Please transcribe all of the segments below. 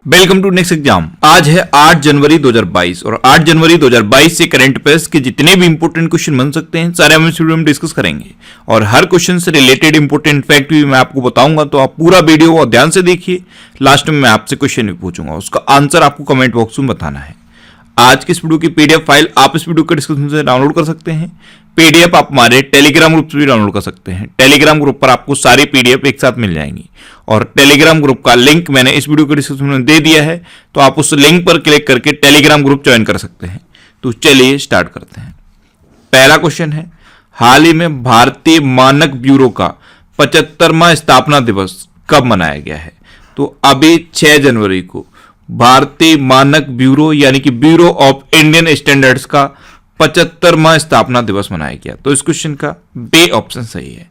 Welcome to next exam. आज है 8 जनवरी 2022 और 8 जनवरी 2022 से करंट अफेयर्स के जितने भी इंपॉर्टेंट क्वेश्चन बन सकते हैं सारे हम इस वीडियो में डिस्कस करेंगे और हर क्वेश्चन से रिलेटेड इंपॉर्टेंट फैक्ट भी मैं आपको बताऊंगा, तो आप पूरा वीडियो और ध्यान से देखिए। लास्ट में मैं आपसे क्वेश्चन भी पूछूंगा, उसका आंसर आपको कमेंट बॉक्स में बताना है। आज की इस वीडियो की पीडीएफ फाइल आप इस वीडियो के डिस्क्रिप्शन से डाउनलोड कर सकते हैं। पीडीएफ आप हमारे टेलीग्राम ग्रुप से भी डाउनलोड कर सकते हैं। टेलीग्राम ग्रुप पर आपको सारी पीडीएफ एक साथ मिल जाएंगी और टेलीग्राम ग्रुप का लिंक मैंने इस वीडियो के डिस्क्रिप्शन में दे दिया है, तो आप उस लिंक पर क्लिक करके टेलीग्राम ग्रुप ज्वाइन कर सकते हैं। तो चलिए स्टार्ट करते हैं। पहला क्वेश्चन है, हाल ही में भारतीय मानक ब्यूरो का 75वां स्थापना दिवस कब मनाया गया है? तो अभी 6 जनवरी को भारतीय मानक ब्यूरो यानी कि ब्यूरो ऑफ इंडियन स्टैंडर्ड्स का 75वां स्थापना दिवस मनाया गया। तो इस क्वेश्चन का बी ऑप्शन सही है।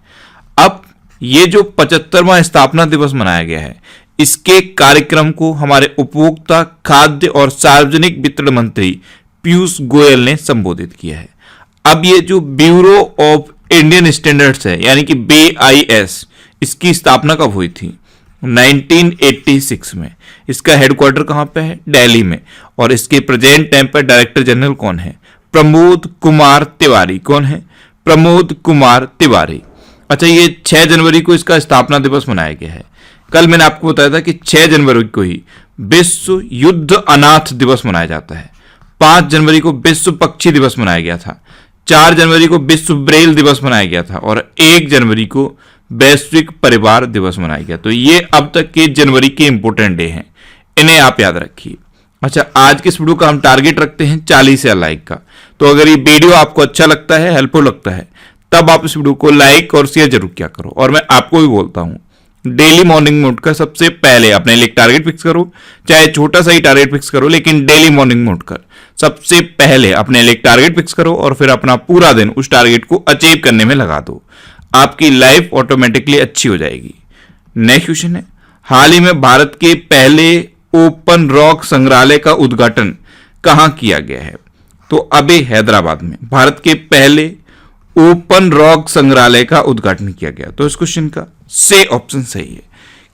अब ये जो 75वां स्थापना दिवस मनाया गया है, इसके कार्यक्रम को हमारे उपभोक्ता, खाद्य और सार्वजनिक वितरण मंत्री पीयूष गोयल ने संबोधित किया है। अब ये जो ब्यूरो ऑफ इंडियन स्टैंडर्ड्स है यानी कि BIS, इसकी स्थापना कब हुई थी? 1986 में। इसका हेडक्वार्टर कहां पे है? दिल्ली में। और इसके प्रेजेंट टाइम पर डायरेक्टर जनरल कौन है? प्रमोद कुमार तिवारी। कौन है? प्रमोद कुमार तिवारी। अच्छा, ये 6 जनवरी को इसका स्थापना दिवस मनाया गया है। कल मैंने आपको बताया था कि 6 जनवरी को ही विश्व युद्ध अनाथ दिवस मनाया जाता है। 5 जनवरी को विश्व पक्षी दिवस मनाया गया था। 4 जनवरी को विश्व ब्रेल दिवस मनाया गया था और 1 जनवरी को वैश्विक परिवार दिवस मनाया गया। तो ये अब तक के जनवरी के इंपोर्टेंट डे हैं, इन्हें आप याद रखिए। अच्छा, आज के इस वीडियो का हम टारगेट रखते हैं 40,000 लाइक का। तो अगर ये वीडियो आपको अच्छा लगता है, हेल्पफुल लगता है, तब आप इस वीडियो को लाइक और शेयर जरूर किया करो। और मैं आपको भी बोलता हूं, डेली मॉर्निंग मोड का सबसे पहले अपने लिए टारगेट फिक्स करो, चाहे छोटा सा ही टारगेट फिक्स करो, लेकिन डेली मॉर्निंग मोड का सबसे पहले अपने लिए टारगेट फिक्स करो और फिर अपना पूरा दिन उस टारगेट को अचीव करने में लगा दो। आपकी लाइफ ऑटोमेटिकली अच्छी हो जाएगी। नेक्स्ट क्वेश्चन है, हाल ही में भारत के पहले ओपन रॉक संग्रहालय का उद्घाटन कहां किया गया है? तो अभी हैदराबाद में भारत के पहले ओपन रॉक संग्रहालय का उद्घाटन किया गया। तो इस क्वेश्चन का से ऑप्शन सही है।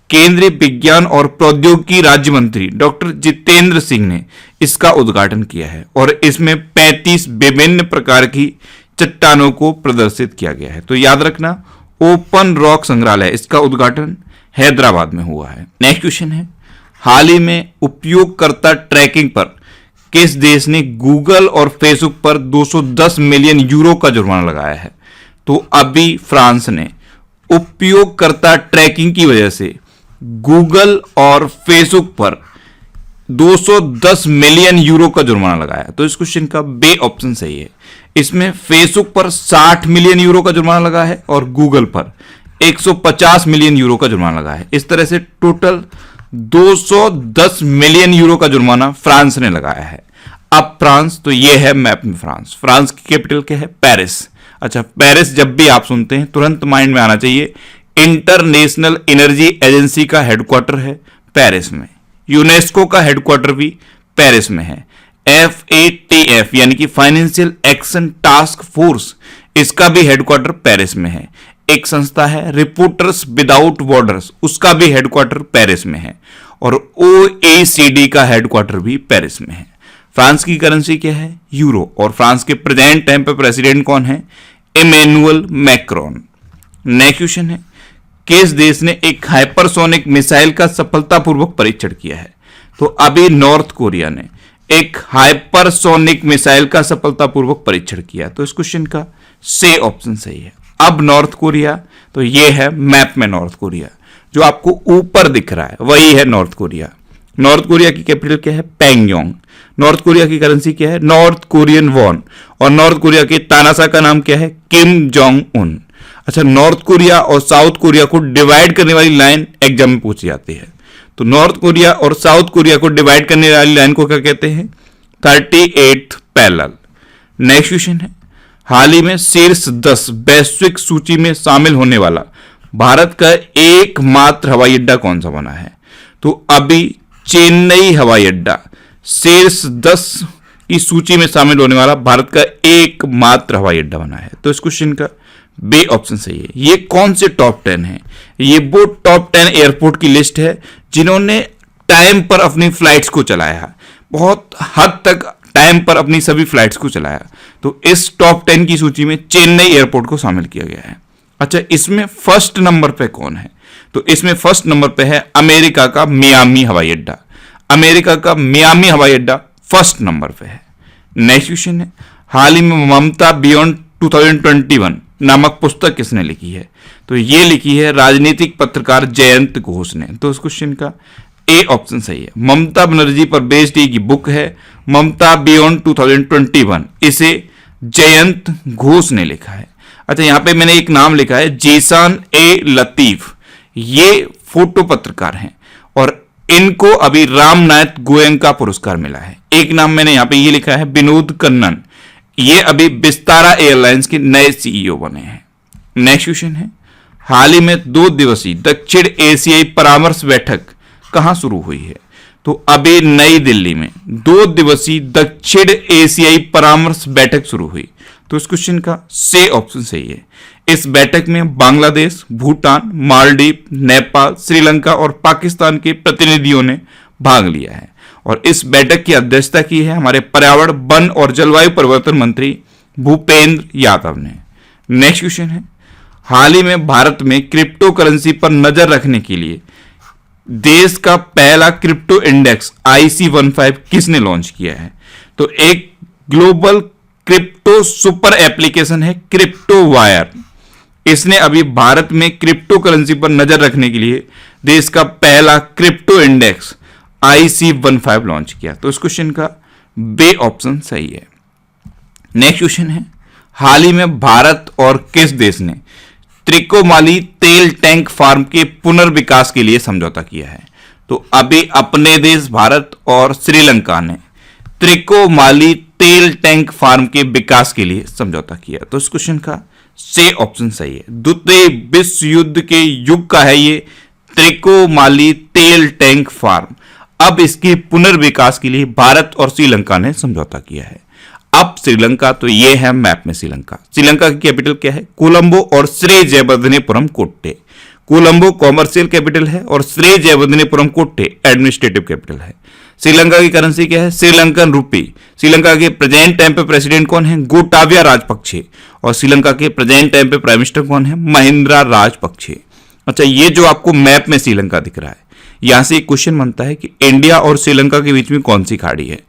केंद्रीय विज्ञान और प्रौद्योगिकी राज्य मंत्री डॉक्टर जितेंद्र सिंह ने इसका उद्घाटन किया है और इसमें 35 विभिन्न प्रकार की चट्टानों को प्रदर्शित किया गया है। तो याद रखना, ओपन रॉक संग्रहालय, इसका उद्घाटन हैदराबाद में हुआ है। नेक्स्ट क्वेश्चन है, हाल ही में उपयोगकर्ता ट्रैकिंग पर किस देश ने गूगल और फेसबुक पर 210 मिलियन यूरो का जुर्माना लगाया है? तो अभी फ्रांस ने उपयोगकर्ता ट्रैकिंग की वजह से गूगल और फेसबुक पर 210 मिलियन यूरो का जुर्माना लगाया। तो इस क्वेश्चन का बी ऑप्शन सही है। इसमें फेसबुक पर 60 मिलियन यूरो का जुर्माना लगा है और गूगल पर 150 मिलियन यूरो का जुर्माना लगा है। इस तरह से टोटल 210 मिलियन यूरो का जुर्माना फ्रांस ने लगाया है। अब फ्रांस, तो ये है मैप में फ्रांस। फ्रांस की कैपिटल क्या है? पेरिस। अच्छा, पेरिस जब भी आप सुनते हैं तुरंत माइंड में आना चाहिए, इंटरनेशनल एनर्जी एजेंसी का हेडक्वार्टर है पेरिस में। यूनेस्को का हेडक्वार्टर भी पेरिस में है। FATF यानी कि फाइनेंशियल एक्शन टास्क फोर्स, इसका भी हेडक्वार्टर पेरिस में है। एक संस्था है रिपोर्टर्स विदाउट बॉर्डर्स, उसका भी हेडक्वार्टर पेरिस में है और OECD का हेडक्वार्टर भी पेरिस में है। फ्रांस की करेंसी क्या है? यूरो। और फ्रांस के प्रेजेंट टाइम पर प्रेसिडेंट कौन है? Emmanuel Macron. नेक्स्ट क्वेश्चन है, किस देश ने एक हाइपरसोनिक मिसाइल का सफलतापूर्वक परीक्षण किया है? तो अभी नॉर्थ कोरिया ने एक हाइपरसोनिक मिसाइल का सफलतापूर्वक परीक्षण किया। तो इस क्वेश्चन का से ऑप्शन सही है। अब नॉर्थ कोरिया, तो ये है मैप में नॉर्थ कोरिया, जो आपको ऊपर दिख रहा है वही है नॉर्थ कोरिया। नॉर्थ कोरिया की कैपिटल क्या है? पैंगयोंग। नॉर्थ कोरिया की करेंसी क्या है? North Korean von. और नॉर्थ कोरिया के तानाशाह का नाम क्या है? Kim Jong Un. अच्छा, नॉर्थ कोरिया और साउथ कोरिया को डिवाइड करने वाली लाइन एग्जाम में पूछी जाती है। तो नॉर्थ कोरिया और साउथ कोरिया को डिवाइड करने वाली लाइन को क्या कहते हैं? 38th parallel. नेक्स्ट क्वेश्चन है, हाल ही में शीर्ष 10 वैश्विक सूची में शामिल होने वाला भारत का एकमात्र हवाई अड्डा कौन सा बना है? तो अभी चेन्नई हवाई अड्डा शीर्ष 10 की सूची में शामिल होने वाला भारत का एकमात्र हवाई अड्डा बना है। तो इस क्वेश्चन का बी ऑप्शन सही है। ये कौन से टॉप 10 है? ये वो टॉप 10 एयरपोर्ट की लिस्ट है जिन्होंने टाइम पर अपनी फ्लाइट्स को चलाया, बहुत हद तक टाइम पर अपनी सभी फ्लाइट्स को चलाया। तो इस टॉप 10 की सूची में चेन्नई एयरपोर्ट को शामिल किया गया है। अच्छा, इसमें फर्स्ट नंबर पे कौन है? तो इसमें फर्स्ट नंबर पे है अमेरिका का मियामी हवाई अड्डा। अमेरिका का मियामी हवाई अड्डा फर्स्ट नंबर पे है। नेक्स्ट क्वेश्चन है, हाल ही में ममता बियॉन्ड 2021 नामक पुस्तक किसने लिखी है? तो ये लिखी है राजनीतिक पत्रकार जयंत घोष ने। तो इस क्वेश्चन का ए ऑप्शन सही है। ममता बनर्जी पर बेस्ड की बुक है ममता बियॉन्ड 2021, इसे जयंत घोष ने लिखा है। अच्छा, यहां पे मैंने एक नाम लिखा है जीशान ए लतीफ, ये फोटो पत्रकार हैं और इनको अभी रामनाथ गोयंका पुरस्कार मिला है। एक नाम मैंने यहां पे ये लिखा है विनोद कन्नन, ये अभी विस्तारा एयरलाइंस के नए सीईओ बने हैं। नेक्स्ट क्वेश्चन है, हाल ही में 2 दिवसीय दक्षिण एशियाई परामर्श बैठक कहां शुरू हुई है? तो अभी नई दिल्ली में 2 दिवसीय दक्षिण एशियाई परामर्श बैठक शुरू हुई। तो इस क्वेश्चन का से ऑप्शन सही है। इस बैठक में बांग्लादेश, भूटान, मालदीव, नेपाल, श्रीलंका और पाकिस्तान के प्रतिनिधियों ने भाग लिया है और इस बैठक की अध्यक्षता की है हमारे पर्यावरण, वन और जलवायु परिवर्तन मंत्री भूपेंद्र यादव ने। नेक्स्ट क्वेश्चन है, हाल ही में भारत में क्रिप्टो करेंसी पर नजर रखने के लिए देश का पहला क्रिप्टो इंडेक्स IC15 किसने लॉन्च किया है? तो एक ग्लोबल क्रिप्टो सुपर एप्लीकेशन है क्रिप्टो वायर, इसने अभी भारत में क्रिप्टो करेंसी पर नजर रखने के लिए देश का पहला क्रिप्टो इंडेक्स IC15 लॉन्च किया। तो इस क्वेश्चन का बे ऑप्शन सही है। नेक्स्ट क्वेश्चन है, हाल ही में भारत और किस देश ने त्रिकोमाली तेल टैंक फार्म के पुनर्विकास के लिए समझौता किया है? तो अभी अपने देश भारत और श्रीलंका ने त्रिकोमाली तेल टैंक फार्म के विकास के लिए समझौता किया। तो इस क्वेश्चन का से ऑप्शन सही है। द्वितीय विश्व युद्ध के युग का है ये त्रिकोमाली तेल टैंक फार्म। अब इसके पुनर्विकास के लिए भारत और श्रीलंका ने समझौता किया है। अब श्रीलंका, तो ये है मैप में श्रीलंका। श्रीलंका की कैपिटल क्या है? कोलंबो और श्री जयवर्धनेपुरम कोट्टे। कोलंबो कॉमर्शियल कैपिटल है और श्री जयवर्धनेपुरम कोट्टे एडमिनिस्ट्रेटिव कैपिटल है। श्रीलंका की करेंसी क्या है? श्रीलंकन रुपी। श्रीलंका के प्रेजेंट टाइम पे प्रेसिडेंट कौन है? गोटाबिया राजपक्षे। और श्रीलंका के प्रेजेंट टाइम पे प्राइम मिनिस्टर कौन है? महिंद्रा राजपक्षे। अच्छा, ये जो आपको मैप में श्रीलंका दिख रहा है, यहां से एक क्वेश्चन बनता है कि इंडिया और श्रीलंका के बीच में कौन सी खाड़ी है?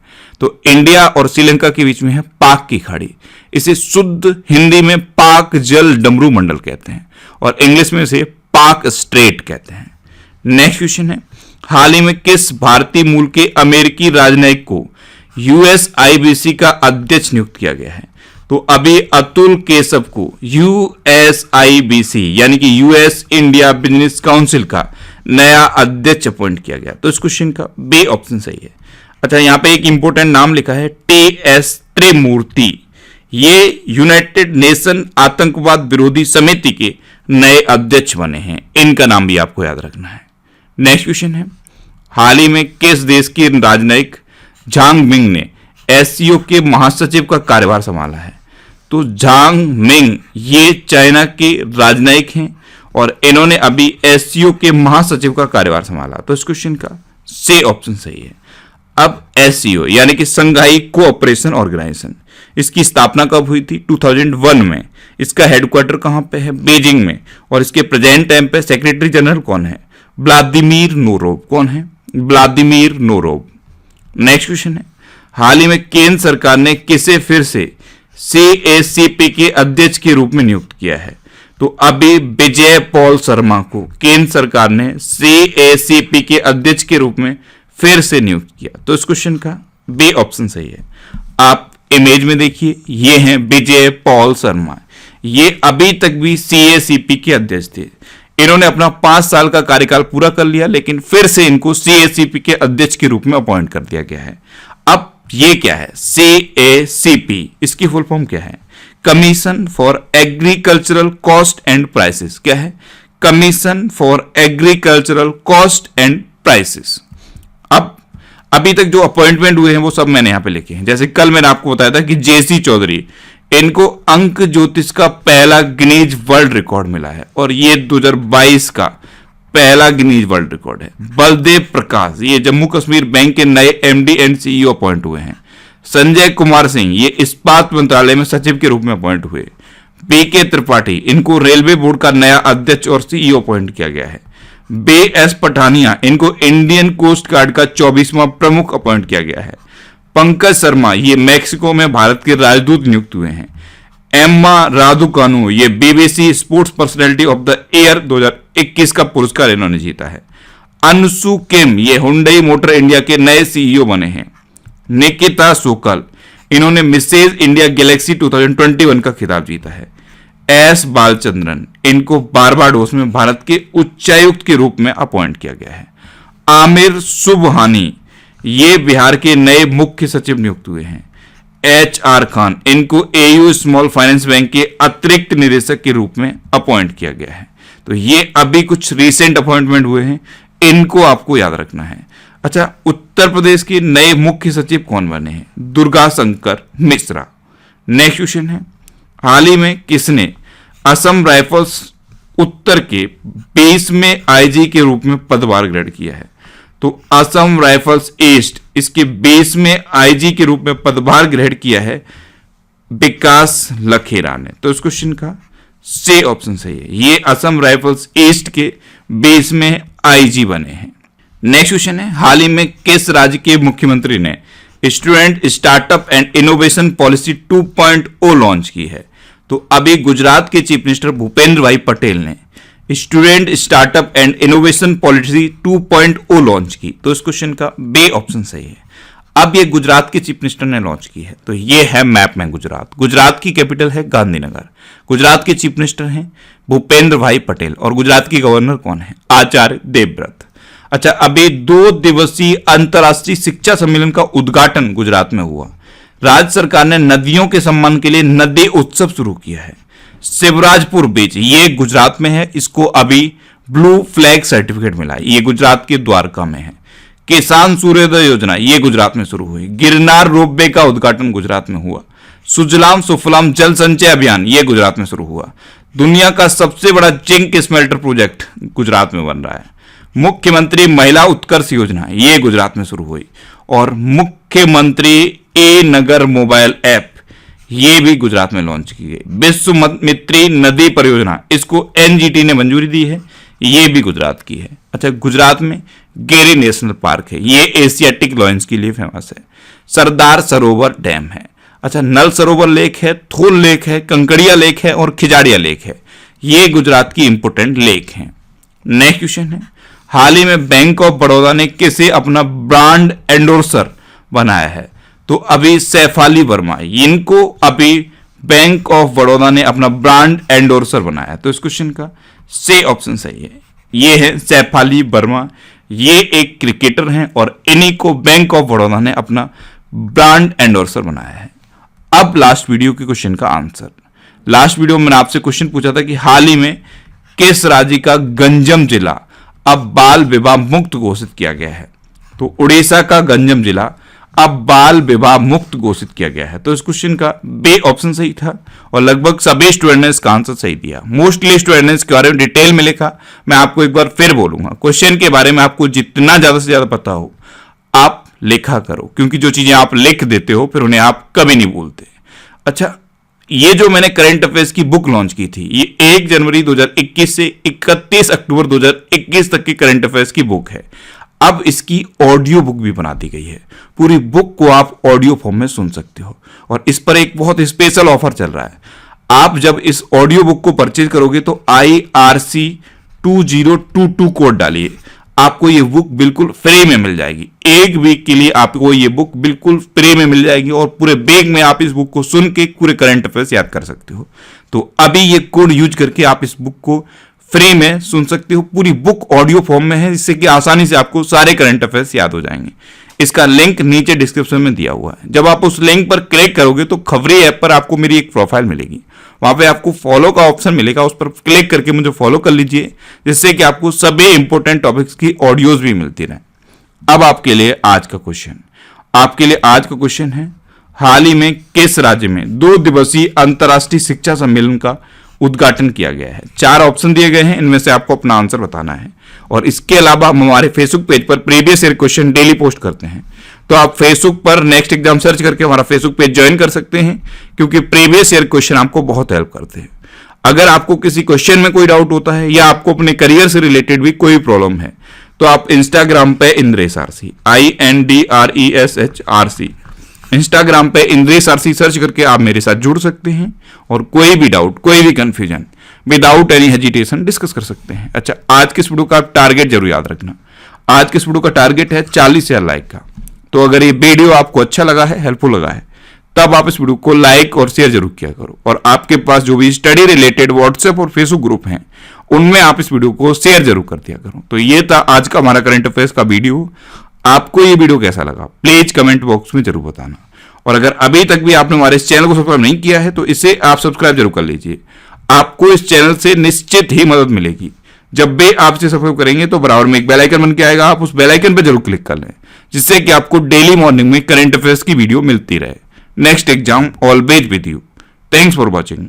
तो इंडिया और श्रीलंका के बीच में है पाक की खाड़ी। इसे शुद्ध हिंदी में पाक जल डमरू मंडल कहते हैं और इंग्लिश में इसे पाक स्ट्रेट कहते हैं। नेक्स्ट क्वेश्चन है, हाल ही में किस भारतीय मूल के अमेरिकी राजनयिक को USIBC का अध्यक्ष नियुक्त किया गया है? तो अभी अतुल केशव को USIBC यानी कि यूएस इंडिया बिजनेस काउंसिल का नया अध्यक्ष अपॉइंट किया गया। तो इस क्वेश्चन का बी ऑप्शन सही है। अच्छा, यहां पे एक इंपॉर्टेंट नाम लिखा है TS त्रिमूर्ति, ये यूनाइटेड नेशन आतंकवाद विरोधी समिति के नए अध्यक्ष बने हैं, इनका नाम भी आपको याद रखना है। नेक्स्ट क्वेश्चन है, हाल ही में किस देश के राजनयिक झांग मिंग ने SCO के महासचिव का कार्यभार संभाला है? तो झांग मिंग ये चाइना के राजनयिक हैं और इन्होंने अभी SCO के महासचिव का कार्यभार संभाला। तो इस क्वेश्चन का से ऑप्शन सही है। अब SCO यानी कि संघाई कोऑपरेशन ऑर्गेनाइजेशन, इसकी स्थापना कब हुई थी? 2001 में। इसका हेडक्वार्टर कहां पे है? बीजिंग में। और इसके प्रेजेंट टाइम पे सेक्रेटरी जनरल कौन है? Vladimir Norov. कौन है? Vladimir Norov. नेक्स्ट क्वेश्चन है, हाल ही में केंद्र सरकार ने किसे फिर से CACP के अध्यक्ष के रूप में नियुक्त किया है? तो अभी विजय पॉल शर्मा को केंद्र सरकार ने CACP के अध्यक्ष के रूप में फिर से नियुक्त किया। तो इस क्वेश्चन का बी ऑप्शन सही है। आप इमेज में देखिए, ये हैं विजय पॉल शर्मा, ये अभी तक भी CACP के अध्यक्ष थे। इन्होंने अपना 5 साल का कार्यकाल पूरा कर लिया, लेकिन फिर से इनको CACP के अध्यक्ष के रूप में अपॉइंट कर दिया गया है। अब ये क्या है? CACP, इसकी फुल फॉर्म क्या है? Commission for agricultural cost and prices. क्या है? Commission for agricultural cost and prices. अब अभी तक जो अपॉइंटमेंट हुए हैं वो सब मैंने यहां पे लिखे हैं। जैसे कल मैंने आपको बताया था कि JC चौधरी, इनको अंक ज्योतिष का पहला गिनीज वर्ल्ड रिकॉर्ड मिला है और ये 2022 का पहला गिनीज वर्ल्ड रिकॉर्ड है। बलदेव प्रकाश ये जम्मू कश्मीर बैंक के नए एमडी एंड सीईओ अपॉइंट हुए हैं। संजय कुमार सिंह ये इस्पात मंत्रालय में सचिव के रूप में अपॉइंट हुए। बीके त्रिपाठी इनको रेलवे बोर्ड का नया अध्यक्ष और सीईओ अपॉइंट किया गया है। बे एस पठानिया इनको इंडियन कोस्ट गार्ड का 24वां प्रमुख अपॉइंट किया गया है। पंकज शर्मा ये मैक्सिको में भारत के राजदूत नियुक्त हुए हैं। एम्मा रादुकानु ये BBC sports personality of the year 2021 का पुरस्कार इन्होंने जीता है। अनसु किम ये हुंडई मोटर इंडिया के नए सीईओ बने हैं। निकिता सुकल इन्होंने मिसेज इंडिया गैलेक्सी 2021 का खिताब जीता है। एस बालचंद्रन इनको बारबाडोस में भारत के उच्चायुक्त के रूप में अपॉइंट किया गया है। आमिर सुबहानी ये बिहार के नए मुख्य सचिव नियुक्त हुए हैं। HR खान इनको एयू स्मॉल फाइनेंस बैंक के अतिरिक्त निदेशक के रूप में अपॉइंट किया गया है। तो ये अभी कुछ रिसेंट अपॉइंटमेंट हुए हैं, इनको आपको याद रखना है। अच्छा, उत्तर प्रदेश के नए मुख्य सचिव कौन बने हैं? दुर्गा शंकर मिश्रा। नेक्स्ट क्वेश्चन है, हाल ही में किसने असम राइफल्स उत्तर के 20वें आईजी के रूप में पदभार ग्रहण किया है? तो असम राइफल्स ईस्ट इसके 20वें आईजी के रूप में पदभार ग्रहण किया है विकास लखेरा ने। तो इस क्वेश्चन का सी ऑप्शन सही है, ये असम राइफल्स ईस्ट के 20वें आईजी बने हैं। नेक्स्ट क्वेश्चन है, हाल ही में किस राज्य के मुख्यमंत्री ने student startup and innovation policy 2.0 launch की है? तो अभी गुजरात के चीफ मिनिस्टर भूपेंद्र भाई पटेल ने student startup and innovation policy 2.0 launch की। तो इस क्वेश्चन का बी ऑप्शन सही है। अब ये गुजरात के चीफ मिनिस्टर ने लॉन्च की है। तो ये है मैप में गुजरात। गुजरात की कैपिटल है गांधीनगर। गुजरात के चीफ मिनिस्टर हैं भूपेंद्र भाई पटेल और गुजरात की गवर्नर कौन है? आचार्य देवव्रत। अच्छा, अभी 2 दिवसीय अंतर्राष्ट्रीय शिक्षा सम्मेलन का उद्घाटन गुजरात में हुआ। राज्य सरकार ने नदियों के सम्मान के लिए नदी उत्सव शुरू किया है। शिवराजपुर बीच ये गुजरात में है, इसको अभी ब्लू फ्लैग सर्टिफिकेट मिला है, ये गुजरात के द्वारका में है। किसान सूर्योदय योजना ये गुजरात में शुरू हुई। गिरनार रोपवे का उद्घाटन गुजरात में हुआ। सुजलाम सुफलाम जल संचय अभियान ये गुजरात में शुरू हुआ। दुनिया का सबसे बड़ा जिंक स्मेल्टर प्रोजेक्ट गुजरात में बन रहा है। मुख्यमंत्री महिला उत्कर्ष योजना ये गुजरात में शुरू हुई और मुख्यमंत्री ए नगर मोबाइल ऐप ये भी गुजरात में लॉन्च की गई। विश्व मित्री नदी परियोजना इसको एनजीटी ने मंजूरी दी है, ये भी गुजरात की है। अच्छा, गुजरात में गेरी नेशनल पार्क है, ये एशियाटिक लॉयंस के लिए फेमस है। सरदार सरोवर डैम है। अच्छा, नल सरोवर लेक है, थोल लेक है, कंकड़िया लेक है और खिजाड़िया लेक है, ये गुजरात की इंपोर्टेंट लेक हैं। नेक्स्ट क्वेश्चन है, हाल ही में बैंक ऑफ बड़ौदा ने किसे अपना ब्रांड एंडोर्सर बनाया है? तो अभी सैफाली वर्मा इनको अभी बैंक ऑफ बड़ौदा ने अपना ब्रांड एंडोर्सर बनाया। तो इस क्वेश्चन का सी ऑप्शन सही है, ये है सैफाली वर्मा। ये एक क्रिकेटर हैं और इन्हीं को बैंक ऑफ बड़ौदा ने अपना ब्रांड एंडोर्सर बनाया है। अब लास्ट वीडियो के क्वेश्चन का आंसर। लास्ट वीडियो में मैंने आपसे क्वेश्चन पूछा था कि हाल ही में किस राज्य का गंजम जिला अब बाल विवाह मुक्त घोषित किया गया है? तो उड़ीसा का गंजम जिला अब बाल विवाह मुक्त घोषित किया गया है। तो इस क्वेश्चन का बी ऑप्शन सही था और लगभग सभी स्टूडेंट ने इसका आंसर सही दिया। मोस्टली स्टूडेंट ने इसके बारे में डिटेल में लिखा। मैं आपको एक बार फिर बोलूंगा, क्वेश्चन के बारे में आपको जितना ज्यादा से ज्यादा पता हो आप लिखा करो, क्योंकि जो चीजें आप लिख देते हो फिर उन्हें आप कभी नहीं भूलते। अच्छा, ये जो मैंने करंट अफेयर्स की बुक लॉन्च की थी, ये 1 जनवरी 2021 से 31 अक्टूबर 2021 तक की करंट अफेयर्स की बुक है। अब इसकी ऑडियो बुक भी बना दी गई है। पूरी बुक को आप ऑडियो फॉर्म में सुन सकते हो और इस पर एक बहुत स्पेशल ऑफर चल रहा है। आप जब इस ऑडियो बुक को परचेज करोगे तो IRC 2022 कोड डालिए, आपको ये बुक बिल्कुल फ्री में मिल जाएगी। 1 वीक के लिए आपको ये बुक बिल्कुल फ्री में मिल जाएगी और पूरे बैग में आप इस बुक को सुन के पूरे करंट अफेयर्स याद कर सकते हो। तो अभी ये कोड यूज करके आप इस बुक को फ्री में सुन सकते हो। पूरी बुक ऑडियो फॉर्म में है, जिससे कि आसानी से आपको सारे करंट अफेयर्स याद हो जाएंगे। इसका लिंक नीचे डिस्क्रिप्शन में दिया हुआ है। जब आप उस लिंक पर क्लिक करोगे तो खबरी ऐप पर आपको मेरी एक प्रोफाइल मिलेगी, वहां पे आपको फॉलो का ऑप्शन मिलेगा, उस पर क्लिक करके मुझे फॉलो कर लीजिए, जिससे कि आपको सभी इंपॉर्टेंट टॉपिक्स की ऑडियोज भी मिलती रहे। अब आपके लिए आज का क्वेश्चन है, हाल ही में किस राज्य में 2 दिवसीय अंतर्राष्ट्रीय शिक्षा सम्मेलन का उद्घाटन किया गया है। 4 ऑप्शन दिए गए हैं, इनमें से आपको अपना आंसर बताना है। और इसके अलावा हम हमारे फेसबुक पेज पर previous year question daily post करते हैं, तो आप फेसबुक पर नेक्स्ट एग्जाम सर्च करके हमारा फेसबुक पेज ज्वाइन कर सकते हैं, क्योंकि प्रीवियस ईयर क्वेश्चन आपको बहुत हेल्प करते हैं। अगर आपको किसी क्वेश्चन में कोई डाउट होता है या आपको अपने करियर से रिलेटेड भी कोई प्रॉब्लम है, तो आप इंस्टाग्राम पे इंद्रेश आरसी INDRESH इंस्टाग्राम पे इंद्रेश आरसी सर्च करके आप मेरे साथ जुड़ सकते हैं और कोई भी डाउट, कोई भी confusion without any hesitation discuss कर सकते हैं। अच्छा, आज के इस वीडियो का आप टारगेट जरूर याद रखना। आज के इस वीडियो का टारगेट है 40,000 लाइक का। तो अगर ये वीडियो आपको अच्छा लगा है, हेल्पफुल लगा है, तब आप इस वीडियो को लाइक और शेयर जरूर किया करो। और आपके पास जो भी स्टडी रिलेटेड व्हाट्सएप और फेसबुक ग्रुप हैं, उनमें आप इस वीडियो को शेयर जरूर कर दिया करो। तो ये था आज का हमारा करंट अफेयर्स का वीडियो। आपको ये वीडियो कैसा लगा प्लीज कमेंट बॉक्स में जरूर बताना। और अगर अभी तक भी आपने हमारे इस चैनल को सब्सक्राइब नहीं किया है, तो इसे आप सब्सक्राइब जरूर कर लीजिए। आपको इस चैनल से निश्चित ही मदद मिलेगी। जब भी आप इसे सब्सक्राइब करेंगे तो बराबर में एक बेल आइकन बन के आएगा, आप उस बेल आइकन पर जरूर क्लिक कर लें, जिससे कि आपको डेली मॉर्निंग में करंट अफेयर्स की वीडियो मिलती रहे। Next exam always with you. Thanks for watching.